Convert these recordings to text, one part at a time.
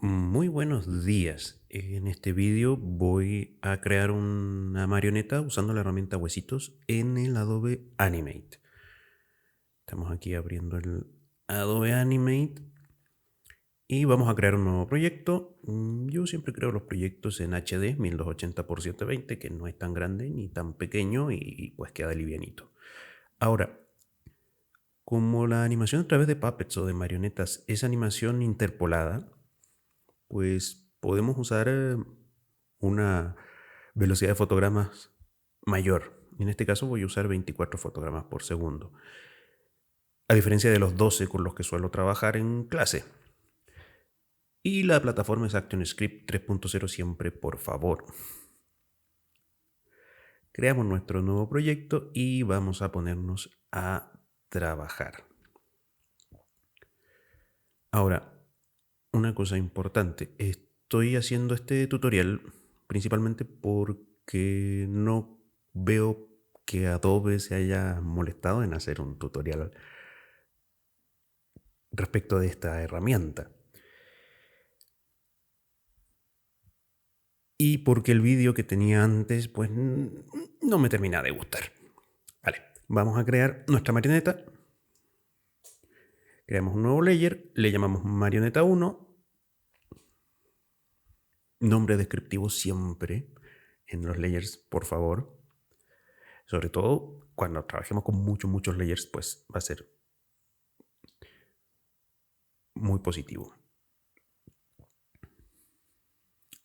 Muy buenos días. En este vídeo voy a crear una marioneta usando la herramienta Huesitos en el Adobe Animate. Estamos aquí abriendo el Adobe Animate y vamos a crear un nuevo proyecto. Yo siempre creo los proyectos en HD 1280 por 720, que no es tan grande ni tan pequeño y pues queda livianito. Ahora, como la animación a través de puppets o de marionetas es animación interpolada, pues podemos usar una velocidad de fotogramas mayor. En este caso voy a usar 24 fotogramas por segundo, a diferencia de los 12 con los que suelo trabajar en clase. Y la plataforma es ActionScript 3.0 siempre, por favor. Creamos nuestro nuevo proyecto y vamos a ponernos a trabajar. Ahora, una cosa importante, estoy haciendo este tutorial principalmente porque no veo que Adobe se haya molestado en hacer un tutorial respecto de esta herramienta. Y porque el vídeo que tenía antes, pues no me termina de gustar. Vale, vamos a crear nuestra marioneta. Creamos un nuevo layer, le llamamos marioneta 1. Nombre descriptivo siempre en los layers, por favor. Sobre todo cuando trabajemos con muchos layers, pues va a ser muy positivo.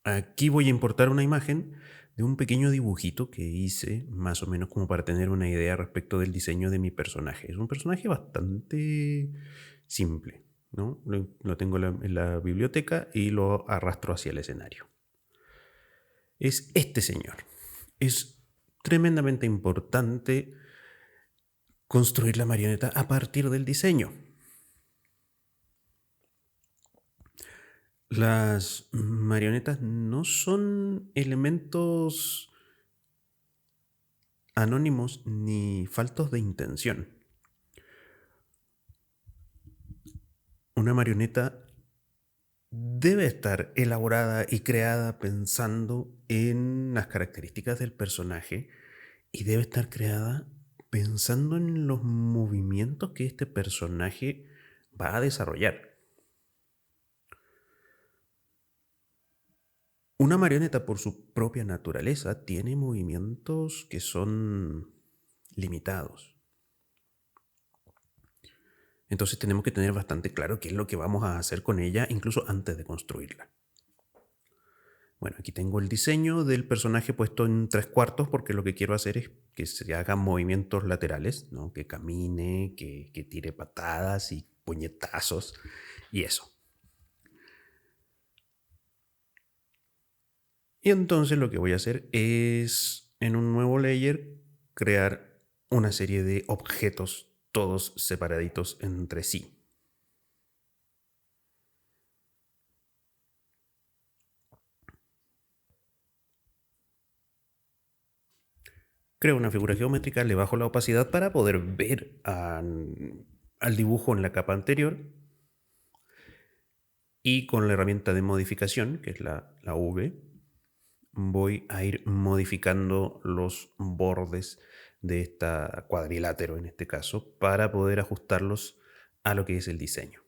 Aquí voy a importar una imagen de un pequeño dibujito que hice más o menos como para tener una idea respecto del diseño de mi personaje. Es un personaje bastante simple, ¿no? Lo tengo en la biblioteca y lo arrastro hacia el escenario. Es este señor. Es tremendamente importante construir la marioneta a partir del diseño. Las marionetas no son elementos anónimos ni faltos de intención. Una marioneta debe estar elaborada y creada pensando en las características del personaje y debe estar creada pensando en los movimientos que este personaje va a desarrollar. Una marioneta, por su propia naturaleza, tiene movimientos que son limitados. Entonces tenemos que tener bastante claro qué es lo que vamos a hacer con ella, incluso antes de construirla. Bueno, aquí tengo el diseño del personaje puesto en 3/4 porque lo que quiero hacer es que se hagan movimientos laterales, ¿no? Que camine, que tire patadas y puñetazos y eso. Y entonces lo que voy a hacer es, en un nuevo layer, crear una serie de objetos, todos separaditos entre sí. Creo una figura geométrica, le bajo la opacidad para poder ver al dibujo en la capa anterior. Y con la herramienta de modificación, que es la V, voy a ir modificando los bordes de esta cuadrilátero en este caso para poder ajustarlos a lo que es el diseño.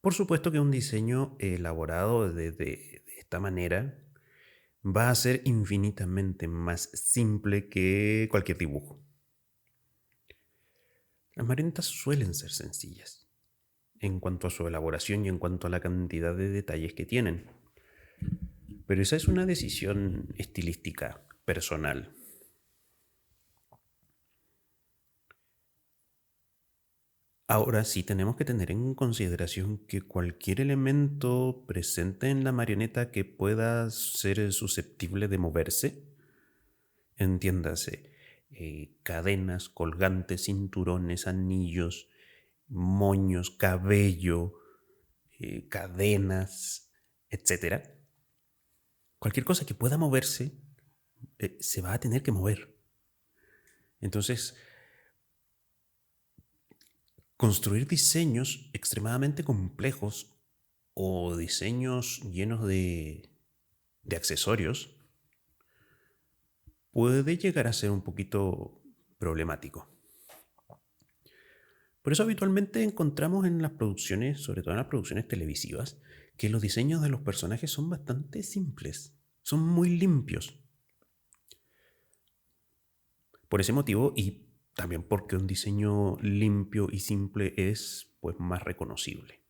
Por supuesto que un diseño elaborado de esta manera va a ser infinitamente más simple que cualquier dibujo. Las marionetas suelen ser sencillas en cuanto a su elaboración y en cuanto a la cantidad de detalles que tienen. Pero esa es una decisión estilística personal. Ahora sí tenemos que tener en consideración que cualquier elemento presente en la marioneta que pueda ser susceptible de moverse, entiéndase, cadenas, colgantes, cinturones, anillos, moños, cabello, cadenas, etcétera. Cualquier cosa que pueda moverse se va a tener que mover. Entonces, construir diseños extremadamente complejos o diseños llenos de accesorios puede llegar a ser un poquito problemático. Por eso habitualmente encontramos en las producciones, sobre todo en las producciones televisivas, que los diseños de los personajes son bastante simples, son muy limpios. Por ese motivo, y también porque un diseño limpio y simple es pues más reconocible.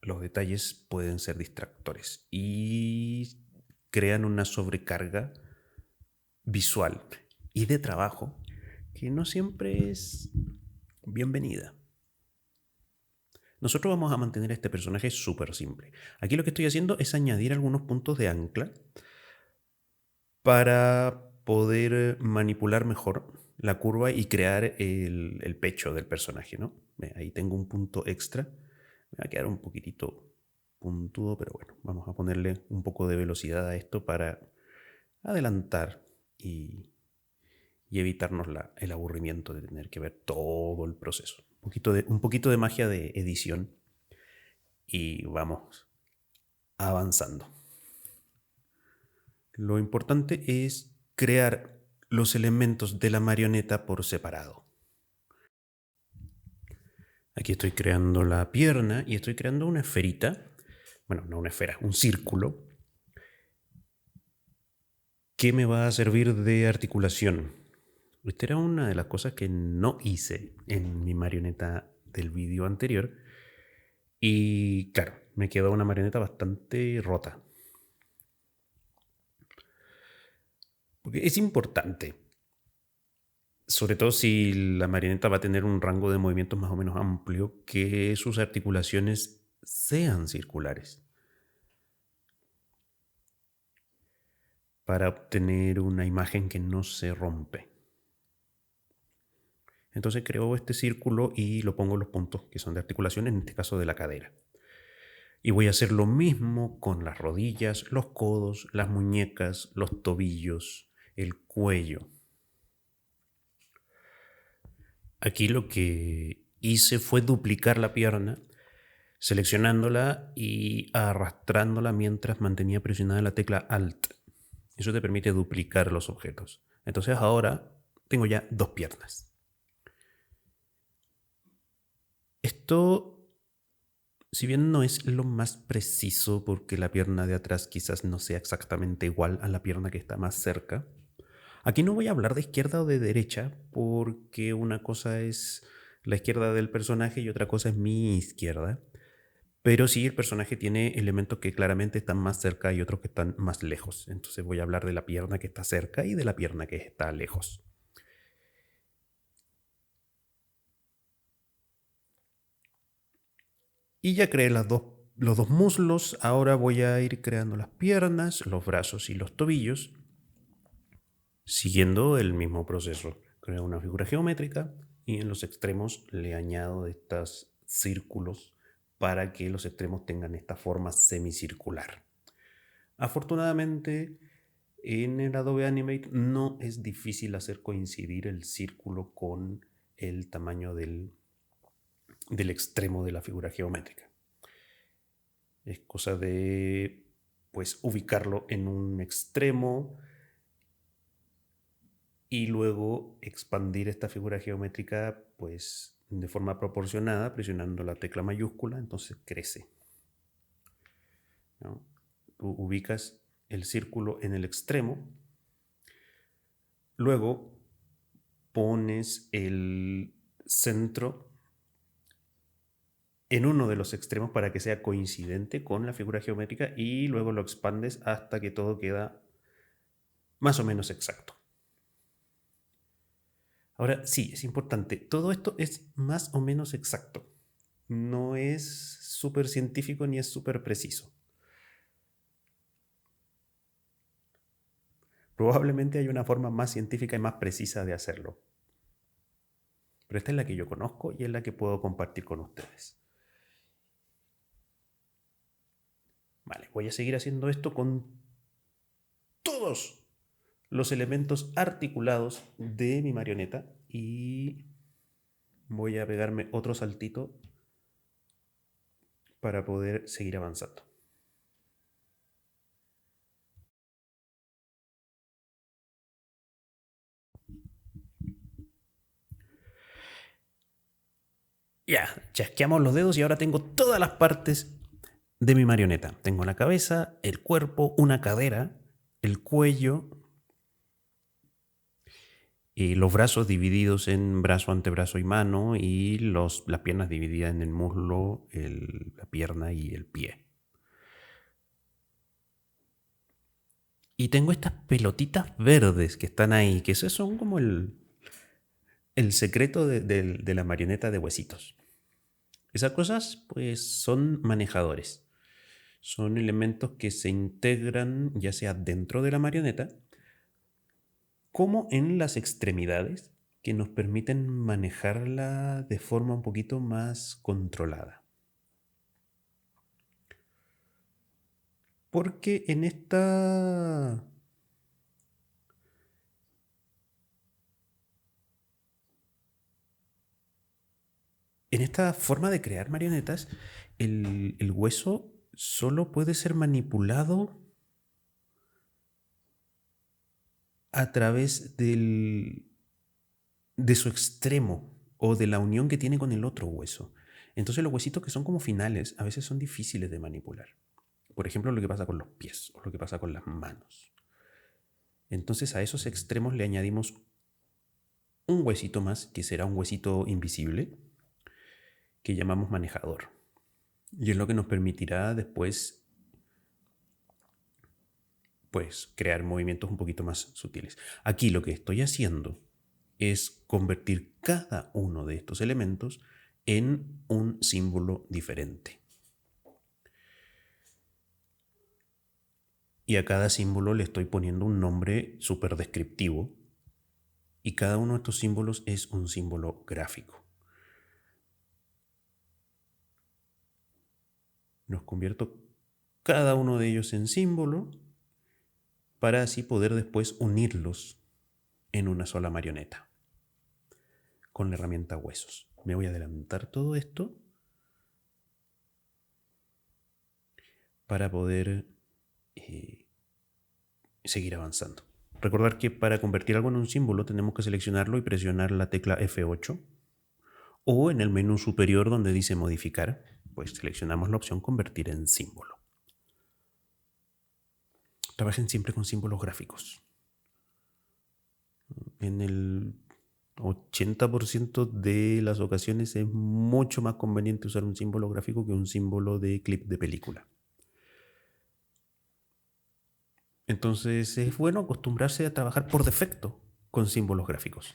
Los detalles pueden ser distractores y crean una sobrecarga visual y de trabajo que no siempre es bienvenida. Nosotros vamos a mantener a este personaje súper simple. Aquí lo que estoy haciendo es añadir algunos puntos de ancla para poder manipular mejor la curva y crear el pecho del personaje, ¿no? Ahí tengo un punto extra. Me va a quedar un poquitito puntudo, pero bueno, vamos a ponerle un poco de velocidad a esto para adelantar y evitarnos el aburrimiento de tener que ver todo el proceso. Un poquito de magia de edición y vamos avanzando. Lo importante es crear los elementos de la marioneta por separado. Aquí estoy creando la pierna y estoy creando una esferita, bueno, no una esfera, un círculo, que me va a servir de articulación. Esta era una de las cosas que no hice en mi marioneta del vídeo anterior. Y claro, me quedó una marioneta bastante rota. Porque es importante, sobre todo si la marioneta va a tener un rango de movimientos más o menos amplio, que sus articulaciones sean circulares para obtener una imagen que no se rompe. Entonces creo este círculo y lo pongo en los puntos que son de articulación, en este caso de la cadera. Y voy a hacer lo mismo con las rodillas, los codos, las muñecas, los tobillos, el cuello. Aquí lo que hice fue duplicar la pierna, seleccionándola y arrastrándola mientras mantenía presionada la tecla Alt. Eso te permite duplicar los objetos. Entonces ahora tengo ya dos piernas. Esto, si bien no es lo más preciso porque la pierna de atrás quizás no sea exactamente igual a la pierna que está más cerca, aquí no voy a hablar de izquierda o de derecha porque una cosa es la izquierda del personaje y otra cosa es mi izquierda. Pero sí, el personaje tiene elementos que claramente están más cerca y otros que están más lejos. Entonces voy a hablar de la pierna que está cerca y de la pierna que está lejos. Y ya creé los dos muslos. Ahora voy a ir creando las piernas, los brazos y los tobillos, siguiendo el mismo proceso. Creo una figura geométrica y en los extremos le añado estos círculos para que los extremos tengan esta forma semicircular. Afortunadamente, en el Adobe Animate no es difícil hacer coincidir el círculo con el tamaño del extremo de la figura geométrica. Es cosa de pues ubicarlo en un extremo y luego expandir esta figura geométrica pues de forma proporcionada presionando la tecla mayúscula, entonces crece, ¿no? Tú ubicas el círculo en el extremo, luego pones el centro en uno de los extremos para que sea coincidente con la figura geométrica y luego lo expandes hasta que todo queda más o menos exacto. Ahora sí, es importante, todo esto es más o menos exacto. No es súper científico ni es súper preciso. Probablemente hay una forma más científica y más precisa de hacerlo. Pero esta es la que yo conozco y es la que puedo compartir con ustedes. Vale, voy a seguir haciendo esto con todos los elementos articulados de mi marioneta y voy a pegarme otro saltito para poder seguir avanzando. Ya, chasqueamos los dedos y ahora tengo todas las partes de mi marioneta. Tengo la cabeza, el cuerpo, una cadera, el cuello, y los brazos divididos en brazo, antebrazo y mano, y las piernas divididas en el muslo, la pierna y el pie. Y tengo estas pelotitas verdes que están ahí, que esos son como el secreto de la marioneta de huesitos. Esas cosas pues son manejadores. Son elementos que se integran ya sea dentro de la marioneta como en las extremidades que nos permiten manejarla de forma un poquito más controlada. Porque en esta forma de crear marionetas, el hueso solo puede ser manipulado a través de su extremo o de la unión que tiene con el otro hueso. Entonces los huesitos que son como finales a veces son difíciles de manipular. Por ejemplo, lo que pasa con los pies o lo que pasa con las manos. Entonces a esos extremos le añadimos un huesito más, que será un huesito invisible, que llamamos manejador. Y es lo que nos permitirá después pues crear movimientos un poquito más sutiles. Aquí lo que estoy haciendo es convertir cada uno de estos elementos en un símbolo diferente. Y a cada símbolo le estoy poniendo un nombre súper descriptivo. Y cada uno de estos símbolos es un símbolo gráfico. Los convierto cada uno de ellos en símbolo para así poder después unirlos en una sola marioneta con la herramienta huesos. Me voy a adelantar todo esto para poder seguir avanzando. Recordar que para convertir algo en un símbolo tenemos que seleccionarlo y presionar la tecla F8 o en el menú superior donde dice modificar, pues seleccionamos la opción convertir en símbolo. Trabajen siempre con símbolos gráficos. En el 80% de las ocasiones es mucho más conveniente usar un símbolo gráfico que un símbolo de clip de película. Entonces es bueno acostumbrarse a trabajar por defecto con símbolos gráficos.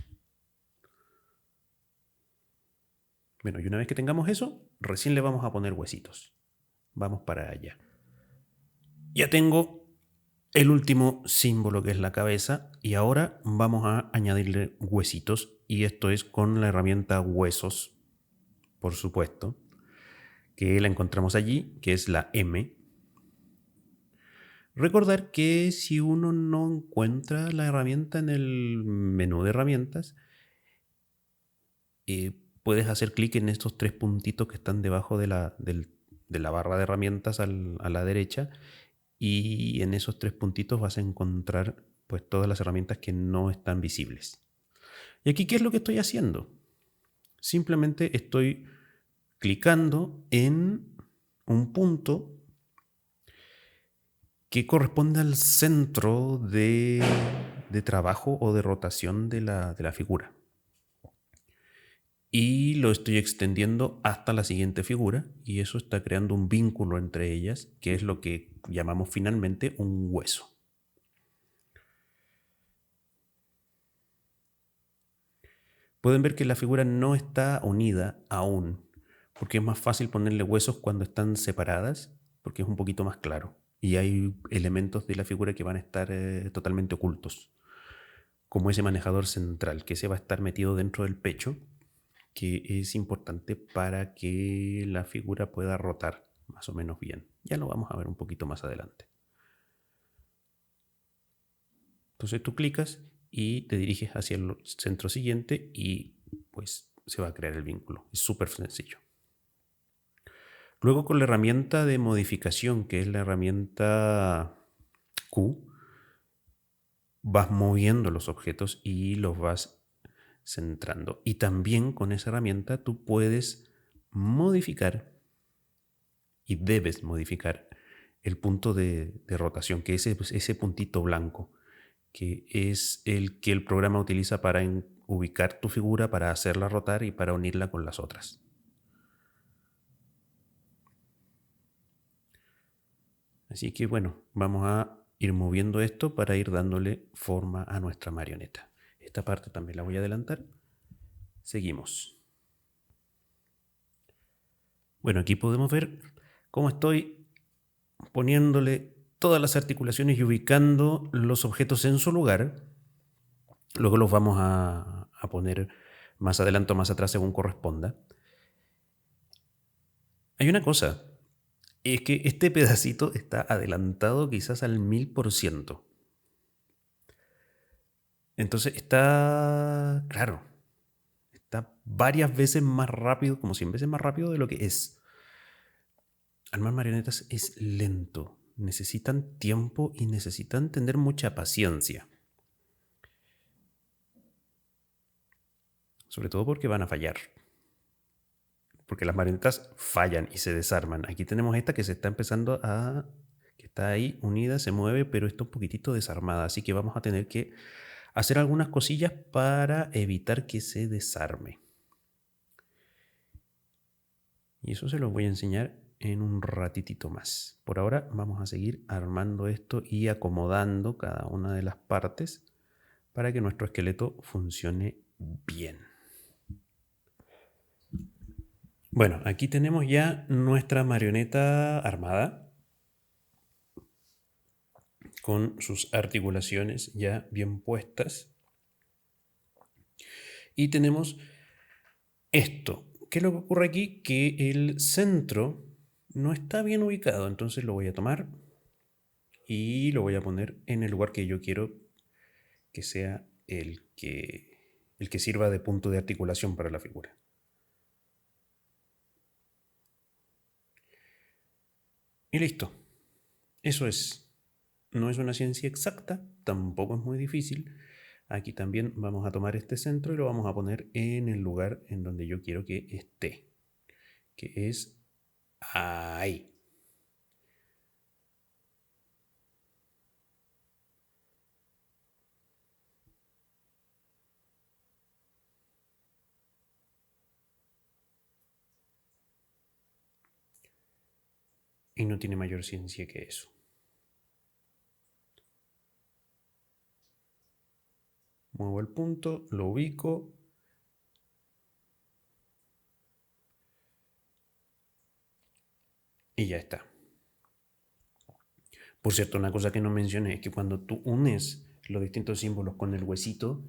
Bueno, y una vez que tengamos eso, recién le vamos a poner huesitos. Vamos para allá. Ya tengo el último símbolo, que es la cabeza, y ahora vamos a añadirle huesitos, y esto es con la herramienta huesos, por supuesto, que la encontramos allí, que es la M. Recordar que si uno no encuentra la herramienta en el menú de herramientas, puedes hacer clic en estos tres puntitos que están debajo de la barra de herramientas a la derecha, y en esos tres puntitos vas a encontrar pues todas las herramientas que no están visibles. Y aquí, ¿qué es lo que estoy haciendo? Simplemente estoy clicando en un punto que corresponde al centro de trabajo o de rotación de la figura. Y lo estoy extendiendo hasta la siguiente figura, y eso está creando un vínculo entre ellas, que es lo que llamamos finalmente un hueso. Pueden ver que la figura no está unida aún, porque es más fácil ponerle huesos cuando están separadas, porque es un poquito más claro. Y hay elementos de la figura que van a estar totalmente ocultos, como ese manejador central, que se va a estar metido dentro del pecho, que es importante para que la figura pueda rotar más o menos bien. Ya lo vamos a ver un poquito más adelante. Entonces tú clicas y te diriges hacia el centro siguiente y pues se va a crear el vínculo. Es súper sencillo. Luego con la herramienta de modificación, que es la herramienta Q, vas moviendo los objetos y los vas centrando. Y también con esa herramienta tú puedes modificar y debes modificar el punto de rotación, que es ese puntito blanco, que es el que el programa utiliza para ubicar tu figura, para hacerla rotar y para unirla con las otras. Así que bueno, vamos a ir moviendo esto para ir dándole forma a nuestra marioneta. Esta parte también la voy a adelantar. Seguimos. Bueno, aquí podemos ver cómo estoy poniéndole todas las articulaciones y ubicando los objetos en su lugar. Luego los vamos a poner más adelante o más atrás según corresponda. Hay una cosa, es que este pedacito está adelantado quizás al 1000%. Entonces está, claro, está varias veces más rápido, como 100 veces más rápido de lo que es. Armar marionetas es lento, necesitan tiempo y necesitan tener mucha paciencia. Sobre todo porque van a fallar. Porque las marionetas fallan y se desarman. Aquí tenemos esta que se está empezando a... que está ahí unida, se mueve, pero está un poquitito desarmada. Así que vamos a tener que hacer algunas cosillas para evitar que se desarme. Y eso se los voy a enseñar en un ratitito más. Por ahora vamos a seguir armando esto y acomodando cada una de las partes para que nuestro esqueleto funcione bien. Bueno, aquí tenemos ya nuestra marioneta armada con sus articulaciones ya bien puestas. Y tenemos esto. ¿Qué es lo que ocurre aquí? Que el centro no está bien ubicado, entonces lo voy a tomar y lo voy a poner en el lugar que yo quiero que sea el que sirva de punto de articulación para la figura. Y listo. Eso es. No es una ciencia exacta, tampoco es muy difícil. Aquí también vamos a tomar este centro y lo vamos a poner en el lugar en donde yo quiero que esté, que es ahí. Y no tiene mayor ciencia que eso. Muevo el punto, lo ubico. Y ya está. Por cierto, una cosa que no mencioné es que cuando tú unes los distintos símbolos con el huesito,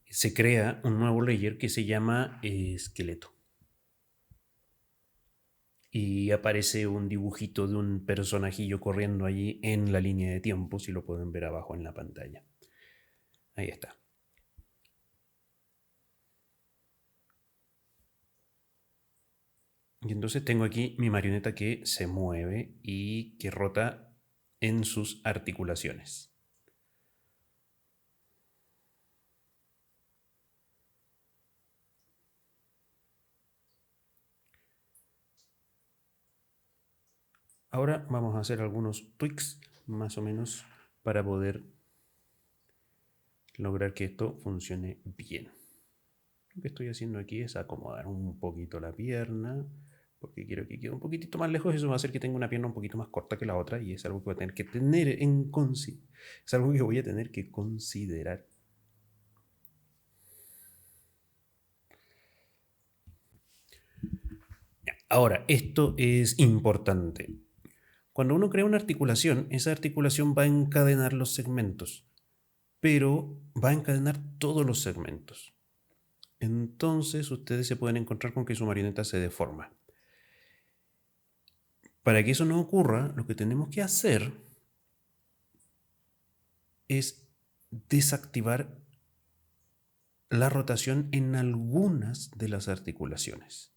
se crea un nuevo layer que se llama esqueleto. Y aparece un dibujito de un personajillo corriendo allí en la línea de tiempo, si lo pueden ver abajo en la pantalla. Ahí está. Y entonces tengo aquí mi marioneta que se mueve y que rota en sus articulaciones. Ahora vamos a hacer algunos tweaks más o menos para poder lograr que esto funcione bien. Lo que estoy haciendo aquí es acomodar un poquito la pierna, porque quiero que quede un poquitito más lejos. Eso va a hacer que tenga una pierna un poquito más corta que la otra y es algo que voy a tener que tener es algo que voy a tener que considerar. Ahora, esto es importante. Cuando uno crea una articulación, esa articulación va a encadenar los segmentos, pero va a encadenar todos los segmentos. Entonces ustedes se pueden encontrar con que su marioneta se deforma. Para que eso no ocurra, lo que tenemos que hacer es desactivar la rotación en algunas de las articulaciones.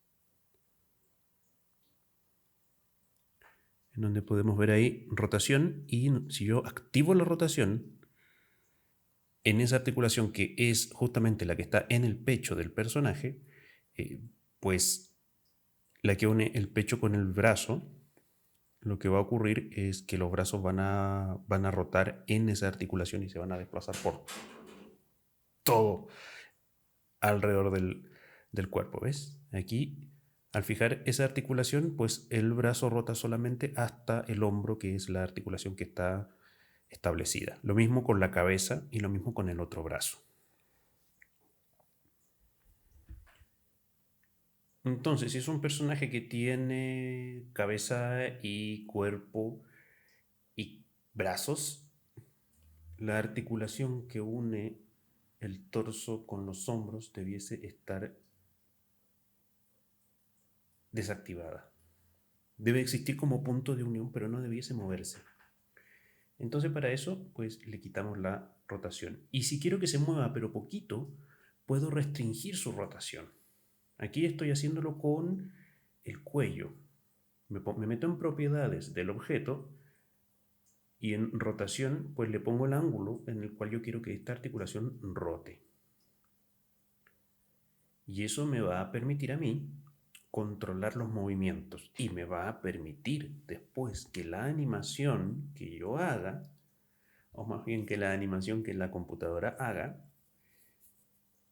En donde podemos ver ahí rotación, y si yo activo la rotación en esa articulación que es justamente la que está en el pecho del personaje, pues la que une el pecho con el brazo, lo que va a ocurrir es que los brazos van a rotar en esa articulación y se van a desplazar por todo alrededor del cuerpo, ¿ves? Aquí, al fijar esa articulación, pues el brazo rota solamente hasta el hombro, que es la articulación que está establecida. Lo mismo con la cabeza y lo mismo con el otro brazo. Entonces, si es un personaje que tiene cabeza y cuerpo y brazos, la articulación que une el torso con los hombros debiese estar desactivada. Debe existir como punto de unión, pero no debiese moverse. Entonces, para eso, pues le quitamos la rotación. Y si quiero que se mueva, pero poquito, puedo restringir su rotación. Aquí estoy haciéndolo con el cuello. Me meto en propiedades del objeto y en rotación, pues le pongo el ángulo en el cual yo quiero que esta articulación rote. Y eso me va a permitir a mí controlar los movimientos y me va a permitir después que la animación que yo haga, o más bien que la animación que la computadora haga,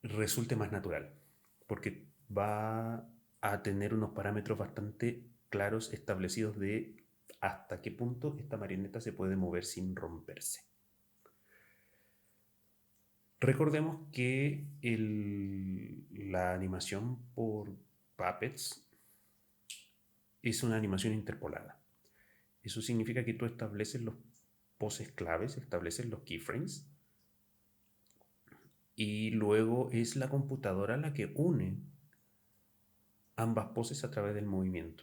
resulte más natural, porque va a tener unos parámetros bastante claros establecidos de hasta qué punto esta marioneta se puede mover sin romperse. Recordemos que la animación por Puppets es una animación interpolada. Eso significa que tú estableces los poses claves, estableces los keyframes, y luego es la computadora la que une ambas poses a través del movimiento.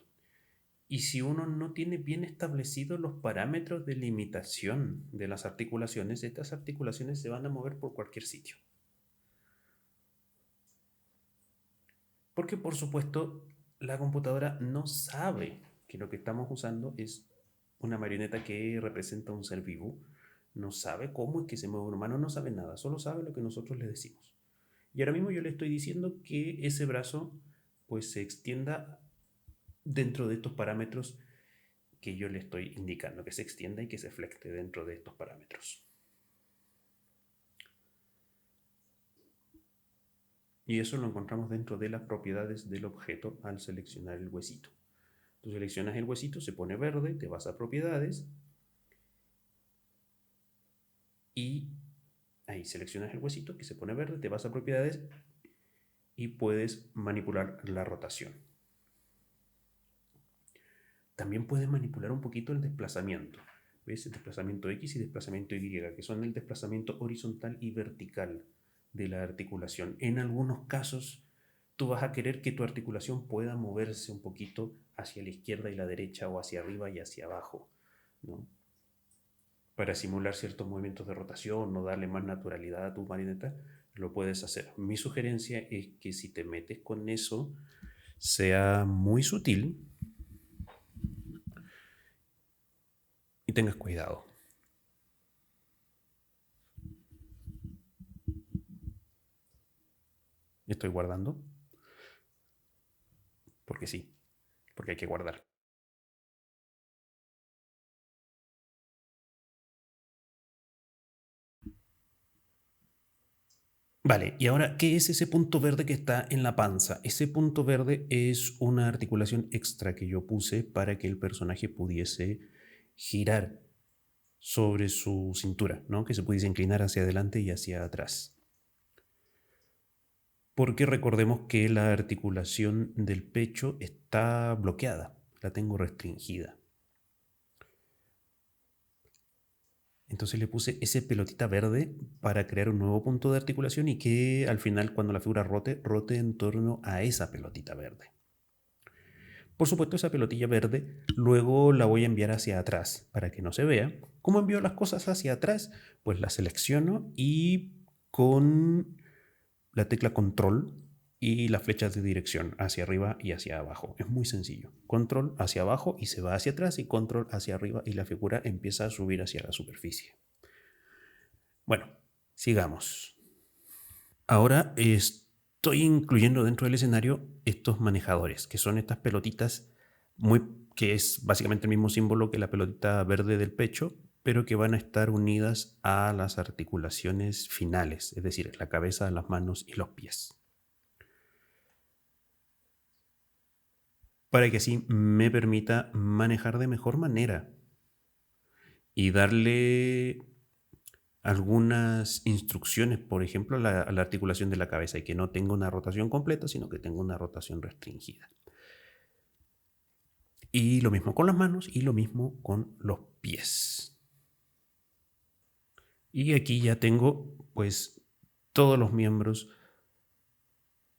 Y si uno no tiene bien establecidos los parámetros de limitación de las articulaciones, estas articulaciones se van a mover por cualquier sitio. Porque por supuesto la computadora no sabe que lo que estamos usando es una marioneta que representa un ser vivo. No sabe cómo es que se mueve un humano, no sabe nada, solo sabe lo que nosotros le decimos. Y ahora mismo yo le estoy diciendo que ese brazo pues se extienda dentro de estos parámetros que yo le estoy indicando, que se extienda y que se flecte dentro de estos parámetros. Y eso lo encontramos dentro de las propiedades del objeto al seleccionar el huesito. Tú seleccionas el huesito, se pone verde, te vas a propiedades y ahí seleccionas el huesito que se pone verde, te vas a propiedades y puedes manipular la rotación. También puedes manipular un poquito el desplazamiento. ¿Ves? El desplazamiento X y desplazamiento Y, que son el desplazamiento horizontal y vertical de la articulación. En algunos casos, tú vas a querer que tu articulación pueda moverse un poquito hacia la izquierda y la derecha, o hacia arriba y hacia abajo, ¿no? Para simular ciertos movimientos de rotación o darle más naturalidad a tu marioneta, lo puedes hacer. Mi sugerencia es que si te metes con eso, sea muy sutil y tengas cuidado. Estoy guardando. Porque sí, porque hay que guardar. Vale, y ahora, ¿qué es ese punto verde que está en la panza? Ese punto verde es una articulación extra que yo puse para que el personaje pudiese girar sobre su cintura, ¿no? Que se pudiese inclinar hacia adelante y hacia atrás. Porque recordemos que la articulación del pecho está bloqueada, la tengo restringida. Entonces le puse ese pelotita verde para crear un nuevo punto de articulación y que al final, cuando la figura rote en torno a esa pelotita verde. Por supuesto, esa pelotilla verde luego la voy a enviar hacia atrás para que no se vea. ¿Cómo envío las cosas hacia atrás? Pues la selecciono y con la tecla control y las flechas de dirección hacia arriba y hacia abajo. Es muy sencillo. Control hacia abajo y se va hacia atrás, y control hacia arriba y la figura empieza a subir hacia la superficie. Bueno, sigamos. Ahora estoy incluyendo dentro del escenario estos manejadores, que son estas pelotitas que es básicamente el mismo símbolo que la pelotita verde del pecho, pero que van a estar unidas a las articulaciones finales, es decir, la cabeza, las manos y los pies. Para que así me permita manejar de mejor manera y darle algunas instrucciones, por ejemplo, a la articulación de la cabeza, y que no tenga una rotación completa, sino que tenga una rotación restringida. Y lo mismo con las manos y lo mismo con los pies. Y aquí ya tengo pues todos los miembros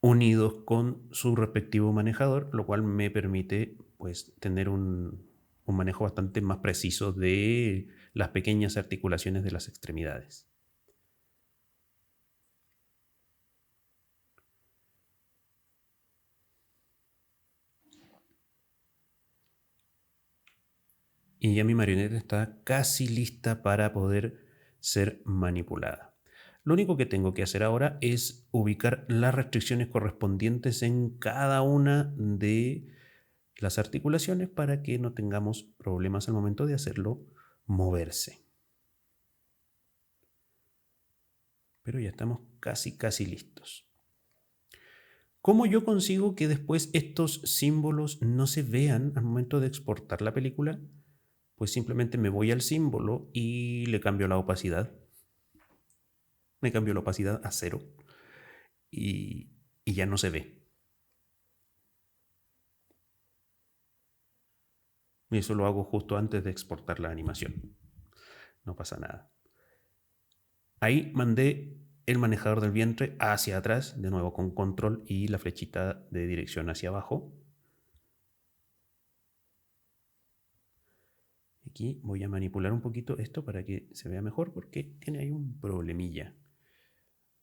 unidos con su respectivo manejador, lo cual me permite pues tener un manejo bastante más preciso de las pequeñas articulaciones de las extremidades. Y ya mi marioneta está casi lista para poder ser manipulada. Lo único que tengo que hacer ahora es ubicar las restricciones correspondientes en cada una de las articulaciones para que no tengamos problemas al momento de hacerlo moverse. Pero ya estamos casi listos. ¿Cómo yo consigo que después estos símbolos no se vean al momento de exportar la película? Pues simplemente me voy al símbolo y le cambio la opacidad. Me cambio la opacidad a 0 y ya no se ve. Y eso lo hago justo antes de exportar la animación. No pasa nada. Ahí mandé el manejador del vientre hacia atrás, de nuevo con control y la flechita de dirección hacia abajo. Aquí voy a manipular un poquito esto para que se vea mejor, porque tiene ahí un problemilla.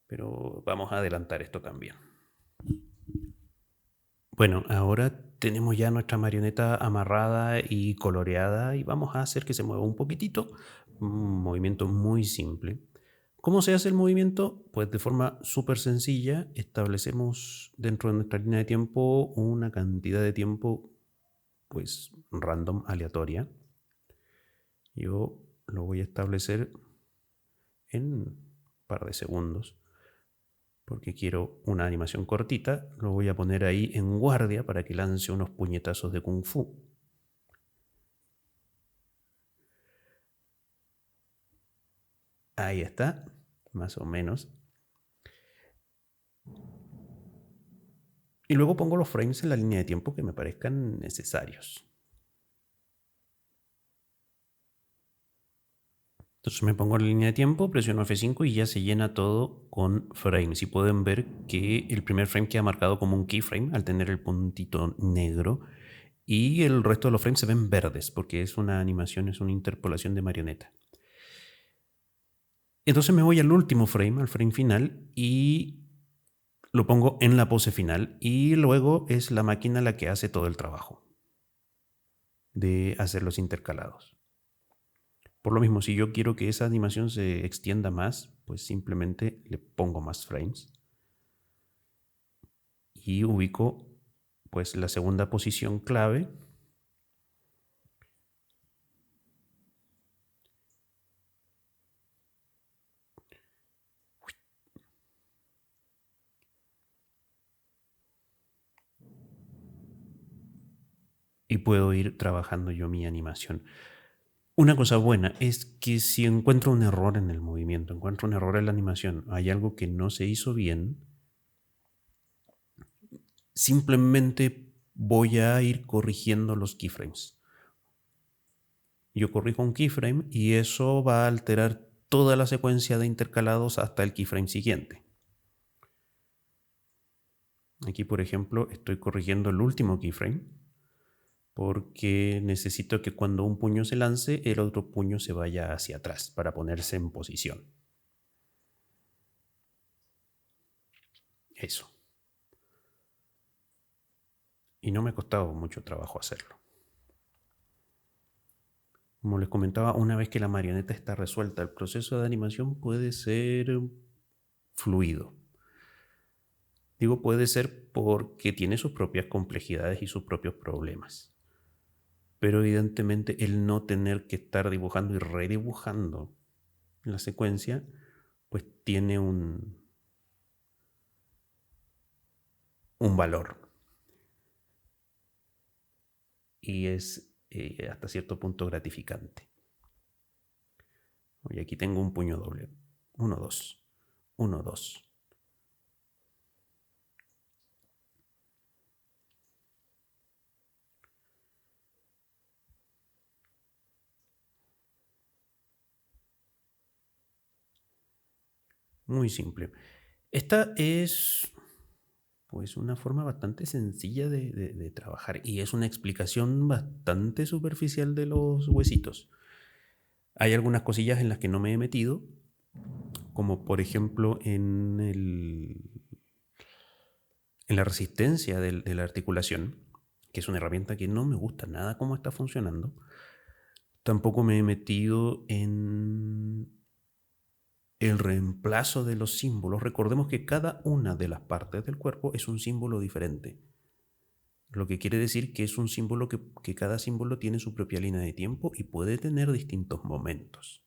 Pero vamos a adelantar esto también. Bueno, ahora tenemos ya nuestra marioneta amarrada y coloreada y vamos a hacer que se mueva un poquitito. Un movimiento muy simple. ¿Cómo se hace el movimiento? Pues de forma súper sencilla. Establecemos dentro de nuestra línea de tiempo una cantidad de tiempo pues random, aleatoria. Yo lo voy a establecer en un par de segundos, porque quiero una animación cortita. Lo voy a poner ahí en guardia para que lance unos puñetazos de kung fu. Ahí está, más o menos. Y luego pongo los frames en la línea de tiempo que me parezcan necesarios. Entonces me pongo en la línea de tiempo, presiono F5 y ya se llena todo con frames. Y pueden ver que el primer frame queda marcado como un keyframe al tener el puntito negro. Y el resto de los frames se ven verdes porque es una animación, es una interpolación de marioneta. Entonces me voy al último frame, al frame final, y lo pongo en la pose final. Y luego es la máquina la que hace todo el trabajo de hacer los intercalados. Por lo mismo, si yo quiero que esa animación se extienda más, pues simplemente le pongo más frames y ubico pues la segunda posición clave. Y puedo ir trabajando yo mi animación. Una cosa buena es que si encuentro un error en el movimiento, encuentro un error en la animación, hay algo que no se hizo bien, simplemente voy a ir corrigiendo los keyframes. Yo corrijo un keyframe y eso va a alterar toda la secuencia de intercalados hasta el keyframe siguiente. Aquí, por ejemplo, estoy corrigiendo el último keyframe porque necesito que cuando un puño se lance, el otro puño se vaya hacia atrás para ponerse en posición. Eso. Y no me ha costado mucho trabajo hacerlo. Como les comentaba, una vez que la marioneta está resuelta, el proceso de animación puede ser fluido. Digo puede ser porque tiene sus propias complejidades y sus propios problemas. Pero evidentemente el no tener que estar dibujando y redibujando la secuencia, pues tiene un valor. Y es hasta cierto punto gratificante. Y aquí tengo un puño doble. 1, 2. 1, 2. Muy simple. Esta es pues una forma bastante sencilla de trabajar y es una explicación bastante superficial de los huesitos. Hay algunas cosillas en las que no me he metido, como por ejemplo en la resistencia de la articulación, que es una herramienta que no me gusta nada cómo está funcionando. Tampoco me he metido en el reemplazo de los símbolos. Recordemos que cada una de las partes del cuerpo es un símbolo diferente. Lo que quiere decir que es un símbolo que cada símbolo tiene su propia línea de tiempo y puede tener distintos momentos.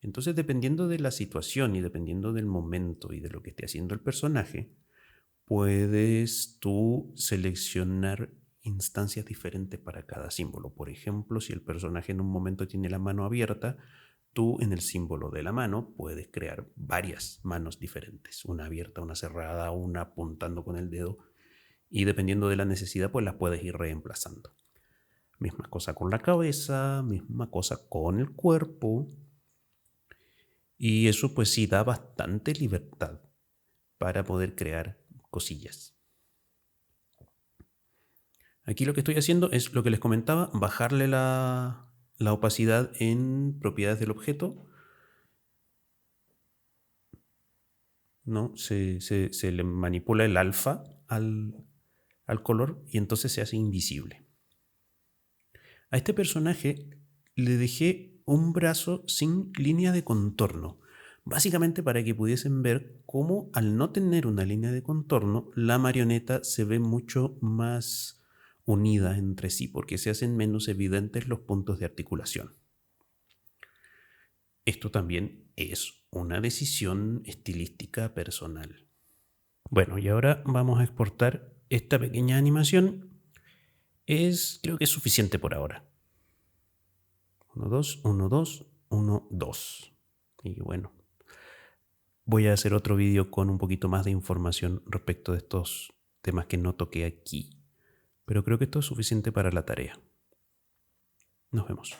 Entonces, dependiendo de la situación y dependiendo del momento y de lo que esté haciendo el personaje, puedes tú seleccionar instancias diferentes para cada símbolo. Por ejemplo, si el personaje en un momento tiene la mano abierta, tú en el símbolo de la mano puedes crear varias manos diferentes, una abierta, una cerrada, una apuntando con el dedo, y dependiendo de la necesidad pues las puedes ir reemplazando. Misma cosa con la cabeza, misma cosa con el cuerpo, y eso pues sí da bastante libertad para poder crear cosillas. Aquí lo que estoy haciendo es lo que les comentaba, bajarle la opacidad en propiedades del objeto. ¿No? Se le manipula el alfa al color y entonces se hace invisible. A este personaje le dejé un brazo sin línea de contorno, básicamente para que pudiesen ver cómo al no tener una línea de contorno, la marioneta se ve mucho más unida entre sí, porque se hacen menos evidentes los puntos de articulación. Esto también es una decisión estilística personal. Bueno, y ahora vamos a exportar esta pequeña animación. Creo que es suficiente por ahora. 1, 2, 1, 2, 1, 2. Y bueno, voy a hacer otro vídeo con un poquito más de información respecto de estos temas que no toqué aquí. Pero creo que esto es suficiente para la tarea. Nos vemos.